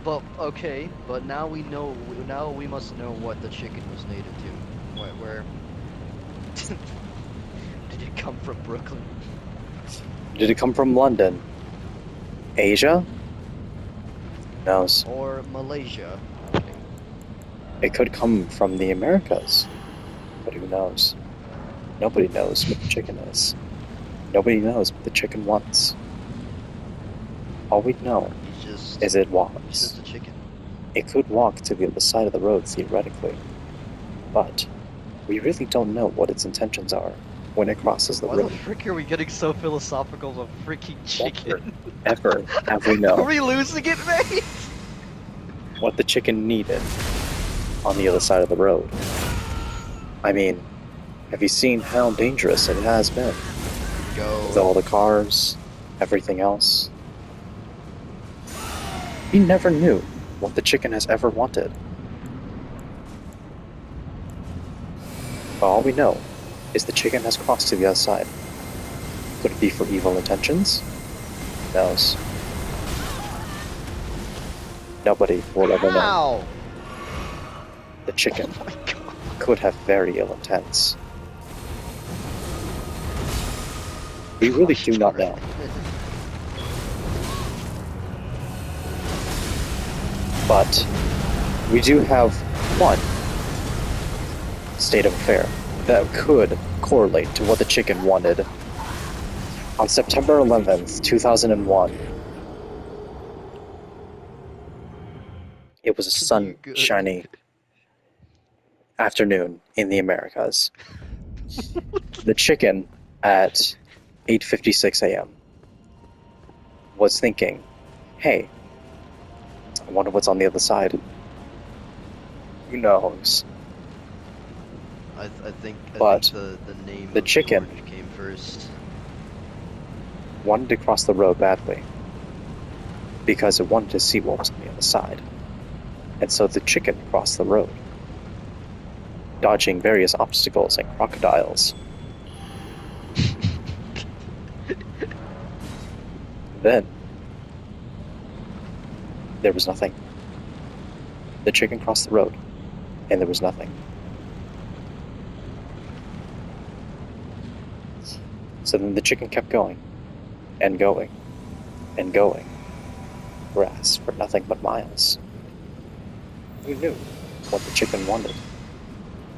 But okay, but now we know. Now we must know what the chicken was native to. Where did it come from? Brooklyn Did it come from London? Asia? Who knows? or Malaysia? Okay. It could come from the Americas, but who knows? Nobody knows what the chicken is. Nobody knows what the chicken wants. All we know is it He's walks. just a chicken. It could walk to the other side of the road theoretically, but we really don't know what its intentions are when it crosses the Why the road. frick are we getting so philosophical of freaking Never, chicken? ever have we Are known we losing it, mate? what the chicken needed on the other side of the road. I mean, have you seen how dangerous it has been? With Go. all the cars, everything else. We never knew what the chicken has ever wanted. But all we know is the chicken has crossed to the other side. Could it be for evil intentions? Who knows? Nobody will ever know. How? The chicken Oh my god. could have very ill intents. We really Gosh do not darn know. it. But we do have one state of affair that could correlate to what the chicken wanted. On September 11th, 2001, it was a Continue good. sunshiny afternoon in the Americas. The chicken at 8:56 a.m. was thinking, "Hey, I wonder what's on the other side." Who knows? I think But the name the of chicken George came first. wanted to cross the road badly because it wanted to see what was on the other side. And so the chicken crossed the road, dodging various obstacles and crocodiles. Then there was nothing. The chicken crossed the road, and there was nothing. So then the chicken kept going, and going, and going. Grass for nothing but miles. Who knew what the chicken wanted?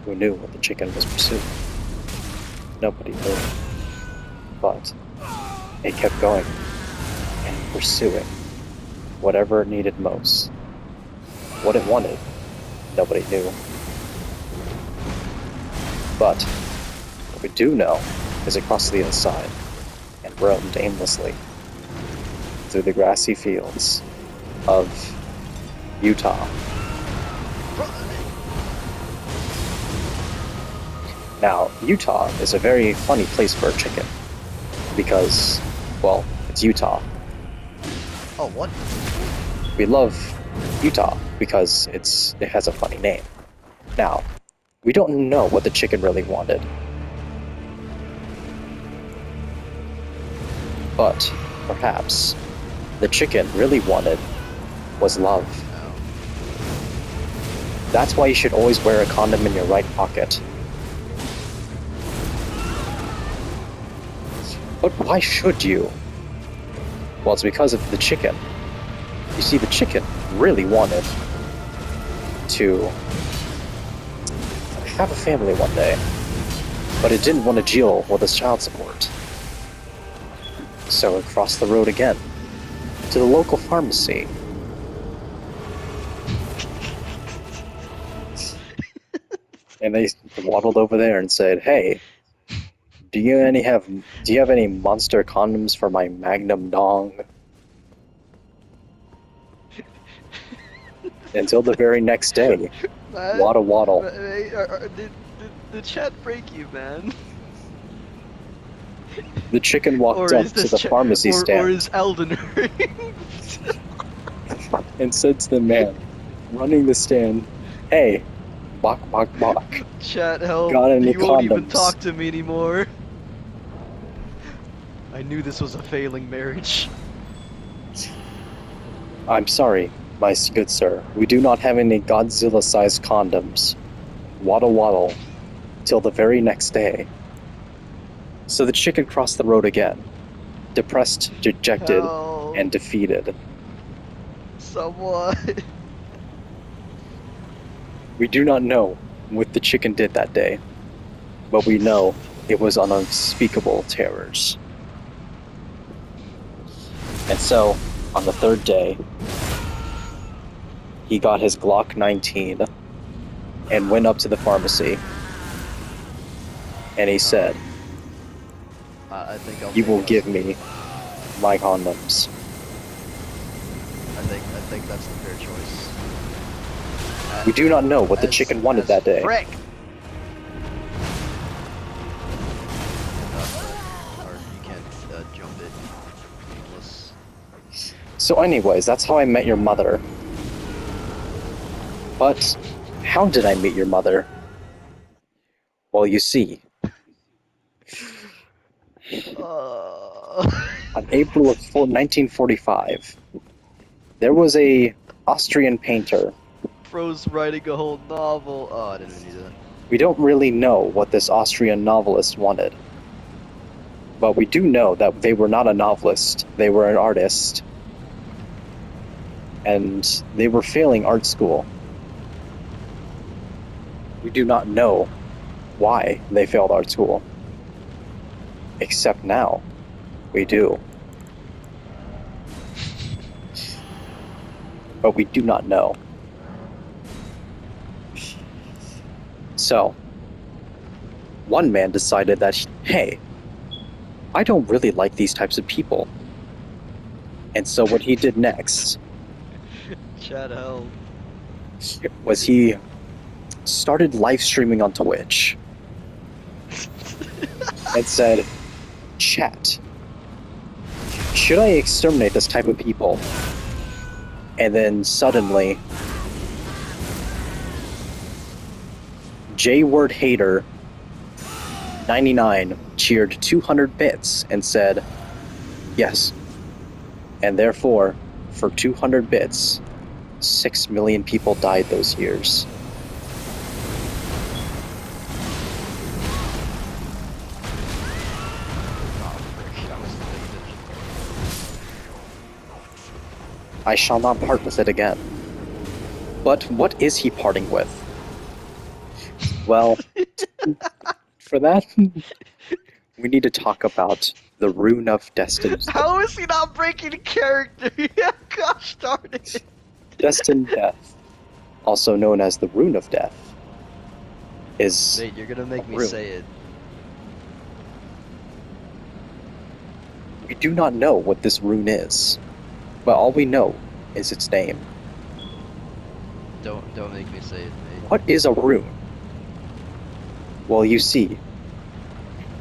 Who knew what the chicken was pursuing? Nobody knew. But it kept going and pursuing whatever it needed most. What it wanted, nobody knew. But what we do know is it crossed to the other side and roamed aimlessly through the grassy fields of Utah. Now, Utah is a very funny place for a chicken because, well, it's Utah. Oh, what? We love Utah because it has a funny name. Now, we don't know what the chicken really wanted. But perhaps the chicken really wanted was love. Oh. That's why you should always wear a condom in your right pocket. But why should you? Well, it's because of the chicken. You see, the chicken really wanted to have a family one day, but it didn't want to deal with its child support. So it crossed the road again to the local pharmacy. And they waddled over there and said, "Hey, do you have any monster condoms for my Magnum dong?" Until the very next day, Man, waddle waddle. did the chat break you, man? The chicken walked Or up is to this the pharmacy or stand is Elden Ring? and said to the man running the stand, "Hey, bok bok bok, Chat help, got any you won't even condoms?" talk to me anymore. I knew this was a failing marriage. "I'm sorry, My good sir, we do not have any Godzilla-sized condoms. Waddle waddle. Till the very next day. So the chicken crossed the road again. Depressed, dejected, Help. and defeated. Someone. We do not know what the chicken did that day, but we know it was on unspeakable terrors. And so, on the third day, he got his Glock 19 and went up to the pharmacy. And he said, I think I'll "You take will us. give me my condoms." I think that's the fair choice. We do not know what the chicken wanted that day. Frick! Or you can't jump it. Useless. So anyways, that's how I met your mother. But how did I meet your mother? Well, you see, on April of 1945, there was a Austrian painter. Bro's writing a whole novel. Oh, I didn't need that. We don't really know what this Austrian novelist wanted. But we do know that they were not a novelist, they were an artist. And they were failing art school. We do not know why they failed art school. Except now, we do. But we do not know. So, one man decided that, hey, I don't really like these types of people. And so what he did next Chad, help. was he started live streaming on Twitch and said, "Chat, should I exterminate this type of people?" And then suddenly, J-Word Hater 99 cheered 200 bits and said, "Yes." And therefore, for 200 bits, 6 million people died those years. Oh, frick. I wasn't paying attention. I shall not part with it again. But what is he parting with? Well, for that, we need to talk about the Rune of Destiny. How is he not breaking character? Gosh darn it. Destined Death, also known as the Rune of Death, is Nate, you're gonna make me Rune. say it. We do not know what this rune is, but all we know is its name. Don't make me say it, Nate. What is a rune? Well, you see,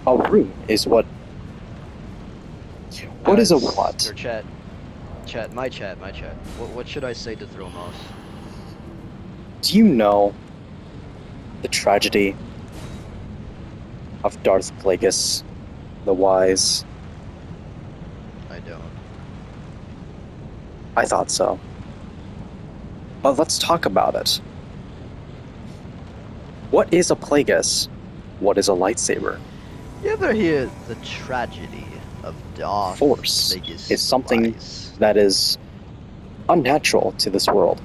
a rune is what... What is a what? Or chat. My chat. What should I say to Thromos? Do you know the tragedy of Darth Plagueis the Wise? I don't. I thought so. But let's talk about it. What is a Plagueis? What is a lightsaber? You ever hear the tragedy of Darth Force Plagueis is something Wise? that is unnatural to this world.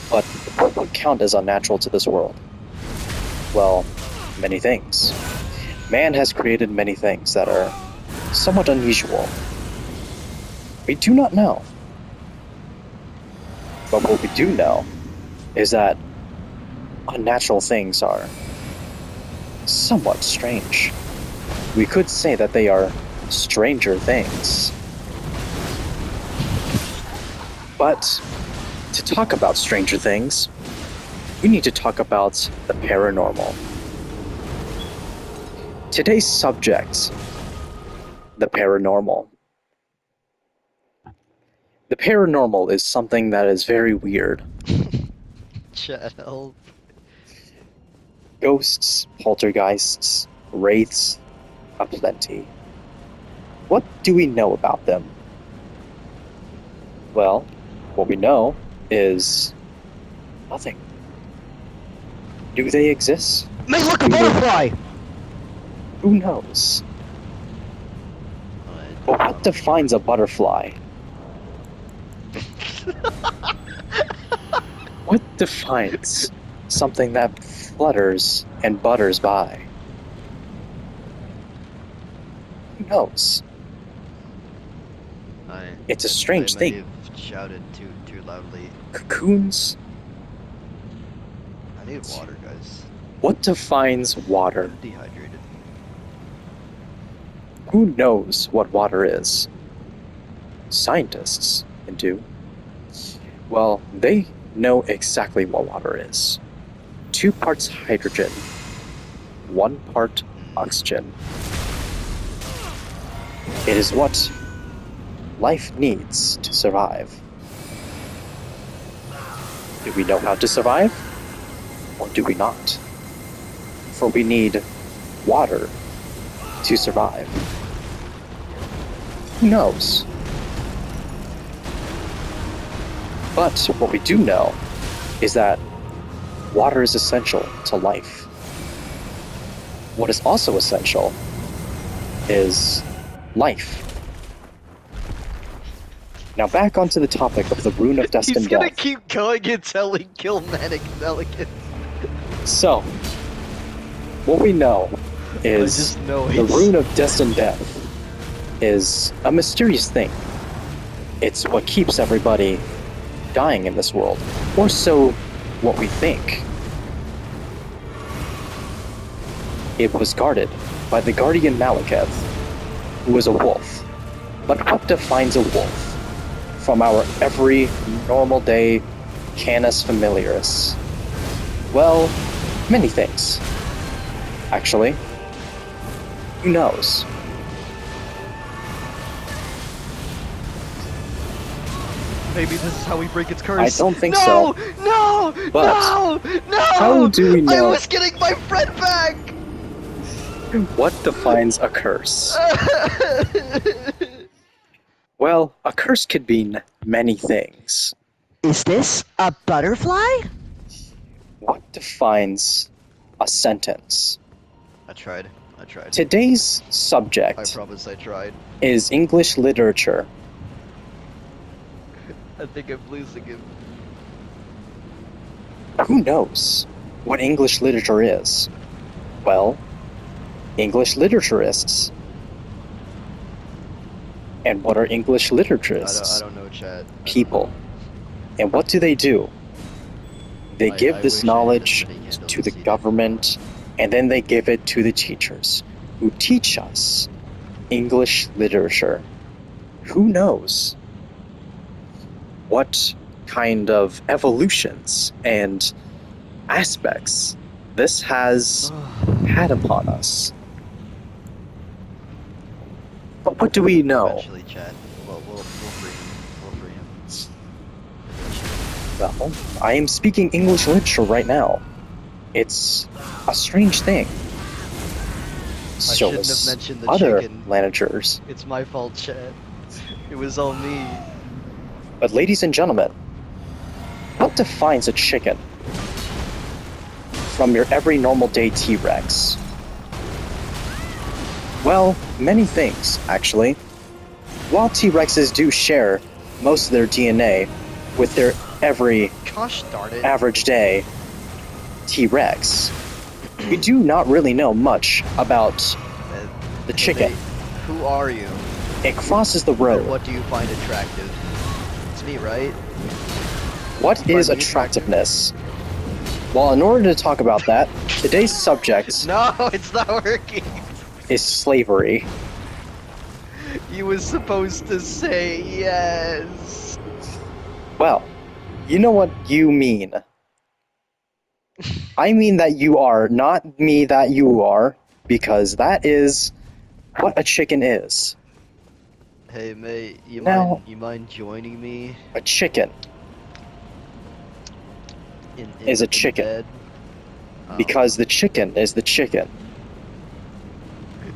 But what would count as unnatural to this world? Well, many things. Man has created many things that are somewhat unusual. We do not know. But what we do know is that unnatural things are somewhat strange. We could say that they are stranger things. But to talk about stranger things, we need to talk about the paranormal. Today's subject, the paranormal. The paranormal is something that is very weird. Chat, help. Ghosts, poltergeists, wraiths, aplenty. What do we know about them? Well, What we know is nothing. Do they exist? May look a butterfly! Who knows? But what defines a butterfly? What defines something that flutters and butters by? Who knows? It's a strange I thing. may have shouted too loudly. Cocoons? I need water, guys. What defines water? I'm dehydrated. Who knows what water is? Scientists do. Well, they know exactly what water is. 2 parts hydrogen, 1 part oxygen. It is what life needs to survive. Do we know how to survive? Or do we not? For we need water to survive. Who knows? But what we do know is that water is essential to life. What is also essential is life. Now back onto the topic of the Rune of Destined He's gonna Death. keep going until he kill Manic Pelican. So, what we know I is just know the it's... Rune of Destined Death is a mysterious thing. It's what keeps everybody dying in this world, or so what we think. It was guarded by the guardian Malekith, who is a wolf. But what defines a wolf from our every normal day Canis Familiaris? Well, many things. Actually, who knows? Maybe this is how we break its curse. I don't think no! so. No! But no! No! how do we know- I was getting my friend back! What defines a curse? Well, a curse could mean many things. Is this a butterfly? What defines a sentence? I tried. Today's I subject promise I tried. is English literature. I think I'm losing him. Who knows what English literature is? Well, English literaturists. And what are English literaturists? I don't know, chat. People. And what do? They I give this wish I had knowledge a candle to the this evening. government, and then they give it to the teachers, who teach us English literature. Who knows what kind of evolutions and aspects this has had upon us? But what do we know? Eventually, chat. We'll free him. We'll free him. Well, I am speaking English literature right now. It's a strange thing. I shouldn't have mentioned the other chicken. managers. It's my fault, chat. It was all me. But ladies and gentlemen, what defines a chicken from your every normal day T-Rex? Well, many things, actually. While T-Rexes do share most of their DNA with their every Gosh darn it. average day T-Rex, we do not really know much about the chicken. Who are you? It crosses the And road. what do you find attractive? It's me, right? What You is find me attractive? attractiveness? Well, in order to talk about that, today's subject No, it's not working. is slavery. You was supposed to say yes. Well, you know what you mean. I mean that you are, not me that you are, because that is what a chicken is. Hey, mate, you Now- mind joining me A chicken, in Is a in chicken. bed? because the chicken is the chicken.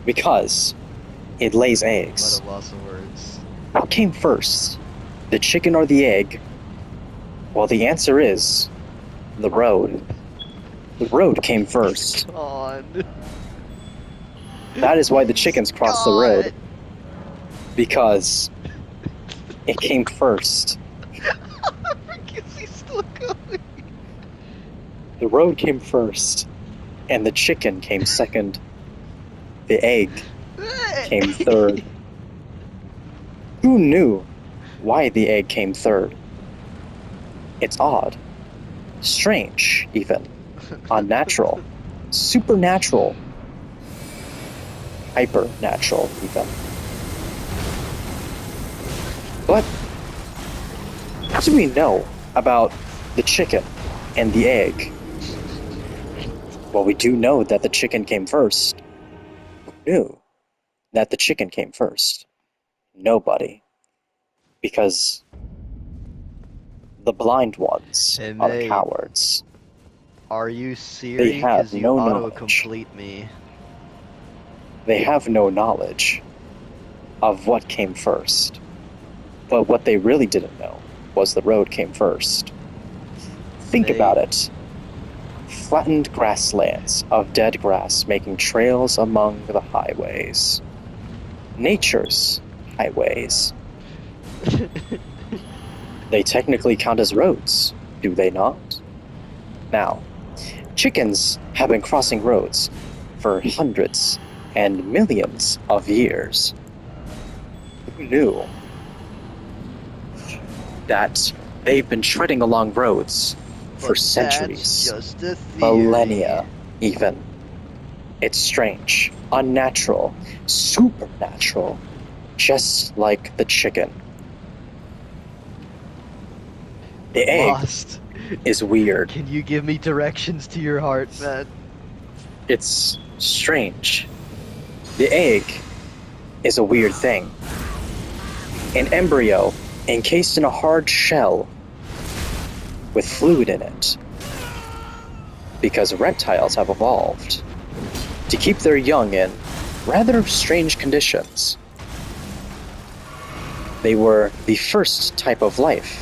Because it lays I'm eggs. at a loss of words. What came first? The chicken or the egg? Well, the answer is the road. The road came first. God. That is why the chickens crossed the road. God. Because it came first. Because he's still going. The road came first, and the chicken came second. The egg came third. Who knew why the egg came third? It's odd. Strange, even. Unnatural. Supernatural. Hypernatural, even. But what do we know about the chicken and the egg? Well, we do know that the chicken came first. Who knew that the chicken came first? Nobody. Because the blind ones Hey, are mate. cowards. Are you serious? have Because you no auto-complete me. They have no knowledge of what came first. But what they really didn't know was the road came first. Think Mate. about it. Flattened grasslands of dead grass making trails among the highways. Nature's highways. They technically count as roads, do they not? Now, chickens have been crossing roads for hundreds and millions of years. Who knew that they've been treading along roads for But centuries, That's just a theory. millennia even? It's strange, unnatural, supernatural, just like the chicken. The egg Lost. is weird. Can you give me directions to your heart, man? It's strange. The egg is a weird thing. An embryo encased in a hard shell with fluid in it. Because reptiles have evolved to keep their young in rather strange conditions. They were the first type of life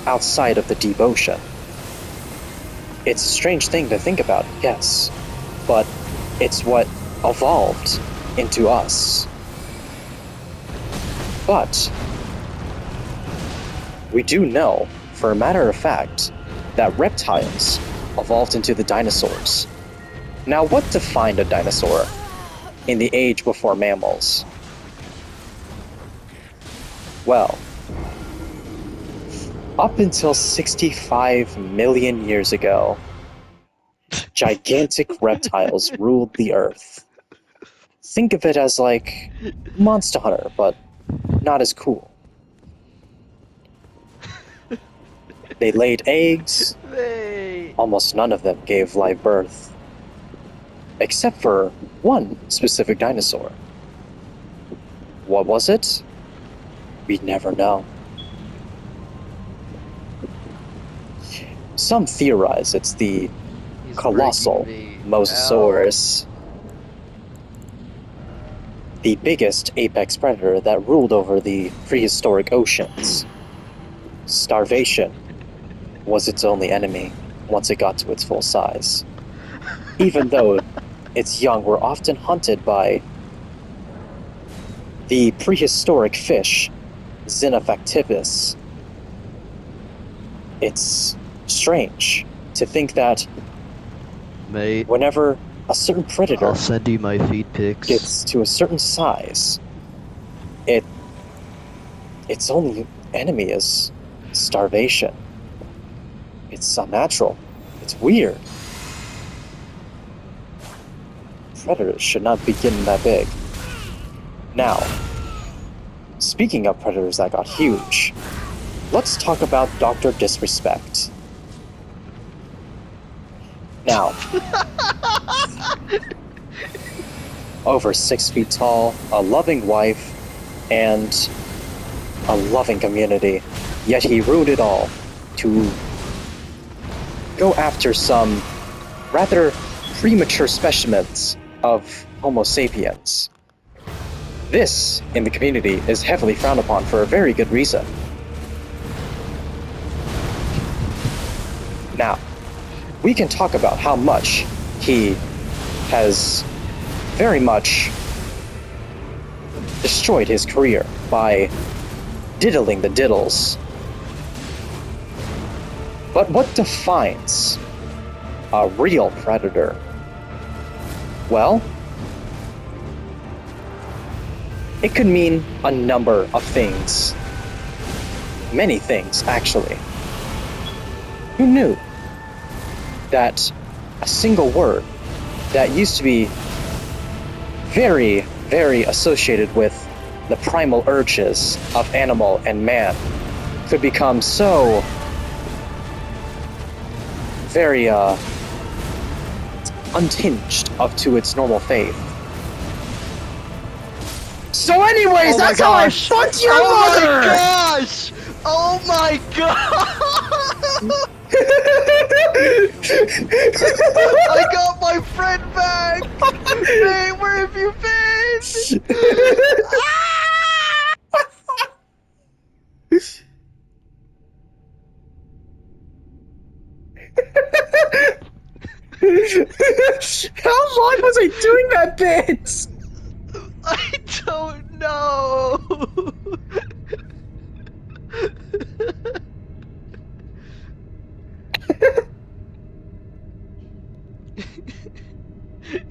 outside of the deep ocean. It's a strange thing to think about, yes, but it's what evolved into us. But we do know, for a matter of fact, that reptiles evolved into the dinosaurs. Now, what defined a dinosaur in the age before mammals? Well, up until 65 million years ago, gigantic reptiles ruled the earth. Think of it as like Monster Hunter, but not as cool. They laid eggs. Mate. Almost none of them gave live birth. Except for one specific dinosaur. What was it? We'd never know. Some theorize it's the He's colossal breaking me Mosasaurus, the biggest apex predator that ruled over the prehistoric oceans. Starvation was its only enemy once it got to its full size. Even though its young were often hunted by the prehistoric fish, Xenophactipus. It's strange to think that Mate, whenever a certain predator I'll send you my feed pics. gets to a certain size, its only enemy is starvation. It's unnatural. It's weird. Predators should not be getting that big. Now, speaking of predators that got huge, let's talk about Dr. Disrespect. Now, over 6 feet tall, a loving wife, and a loving community, yet he ruined it all to go after some rather premature specimens of Homo sapiens. This, in the community, is heavily frowned upon for a very good reason. Now, we can talk about how much he has very much destroyed his career by diddling the diddles. But what defines a real predator? Well, it could mean a number of things. Many things, actually. Who knew that a single word that used to be very, very associated with the primal urges of animal and man could become so very untinged up to its normal faith. So anyways, Oh my that's how I gosh. fucked your Oh mother! my gosh! Oh my god! I got my friend back! Hey, where have you been? How long was I doing that bit? I don't know!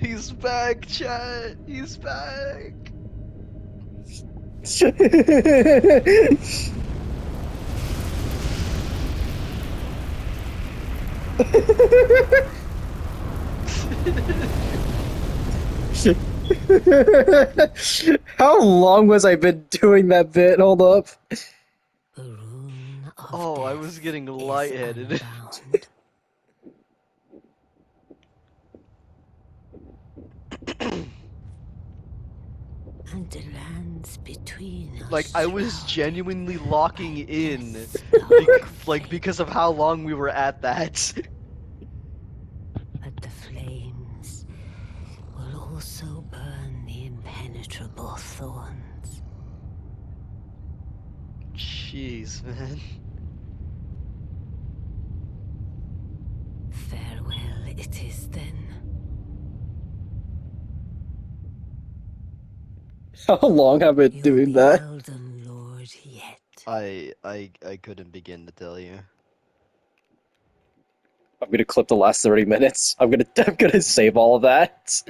He's back, chat! He's back! How long was I been doing that bit? Hold up. The rune of Oh, I death was getting is lightheaded. unbound. And the lands between us Like, I was shrouded genuinely locking by in, death's dark like, because of how long we were at that. But the flames will also burn the impenetrable thorns. Jeez, man. Farewell it is then. How long have I been You'll doing be that? Elden Lord yet. I couldn't begin to tell you. I'm gonna clip the last 30 minutes. I'm gonna save all of that.